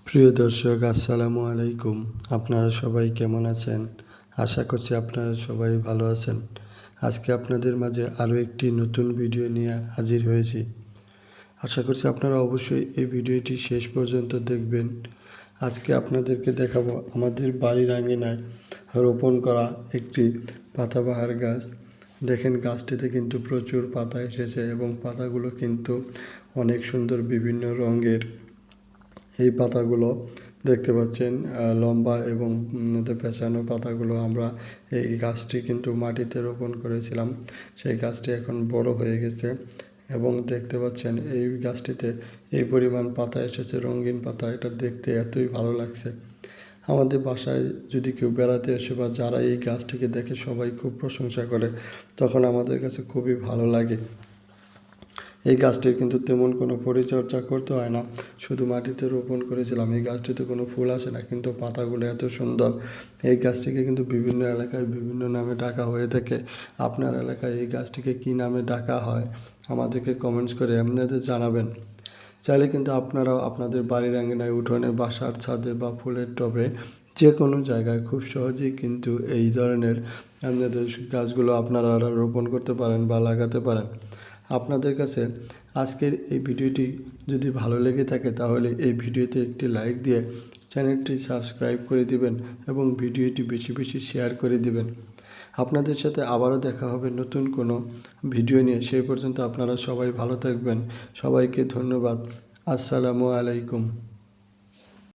প্রিয় দর্শক, আসসালামু আলাইকুম। আপনারা সবাই কেমন আছেন? আশা করছি আপনারা সবাই ভালো আছেন। আজকে আপনাদের মাঝে আরও একটি নতুন ভিডিও নিয়ে হাজির হয়েছি। আশা করছি আপনারা অবশ্যই এই ভিডিওটি শেষ পর্যন্ত দেখবেন। আজকে আপনাদেরকে দেখাবো আমাদের বাড়ির আঙিনায় রোপণ করা একটি পাতাবাহার গাছ। দেখেন, গাছটিতে কিন্তু প্রচুর পাতা এসেছে এবং পাতাগুলো কিন্তু অনেক সুন্দর, বিভিন্ন রঙের। এই পাতাগুলো দেখতে পাচ্ছেন লম্বা এবং পেঁচানো পাতাগুলো। আমরা এই গাছটি কিন্তু মাটিতে রোপণ করেছিলাম। সেই গাছটি এখন বড় হয়ে গেছে এবং দেখতে পাচ্ছেন এই গাছটিতে এই পরিমাণ পাতা এসেছে, রঙিন পাতা। এটা দেখতে এতই ভালো লাগছে। আমাদের বাসায় যদি কেউ বেড়াতে আসে বা যারা এই গাছটিকে দেখে সবাই খুব প্রশংসা করে, তখন আমাদের কাছে খুবই ভালো লাগে। এই গাছটির কিন্তু তেমন কোনো পরিচর্যা করতে হয় না, শুধু মাটিতে রোপণ করেছিলাম। এই গাছটিতে কোনো ফুল আসে না, কিন্তু পাতাগুলো এত সুন্দর। এই গাছটিকে কিন্তু বিভিন্ন এলাকায় বিভিন্ন নামে ডাকা হয়ে থাকে। আপনার এলাকায় এই গাছটিকে কী নামে ডাকা হয় আমাদেরকে কমেন্টস করে এমনিতে জানাবেন। চাইলে কিন্তু আপনারাও আপনাদের বাড়ির আঙিনায়, উঠোনে, বাসার ছাদে বা ফুলের টবে যে কোনো জায়গায় খুব সহজেই কিন্তু এই ধরনের আপনাদের গাছগুলো আপনারা রোপণ করতে পারেন বা লাগাতে পারেন। আপনাদের কাছে আজকের এই ভিডিওটি যদি ভালো লেগে থাকে তাহলে এই ভিডিওতে একটি লাইক দিয়ে চ্যানেলটি সাবস্ক্রাইব করে দিবেন এবং ভিডিওটি বেশি বেশি শেয়ার করে দিবেন। আপনাদের সাথে আবারও দেখা হবে নতুন কোনো ভিডিও নিয়ে। সেই পর্যন্ত আপনারা সবাই ভালো থাকবেন। সবাইকে ধন্যবাদ। আসসালামু আলাইকুম।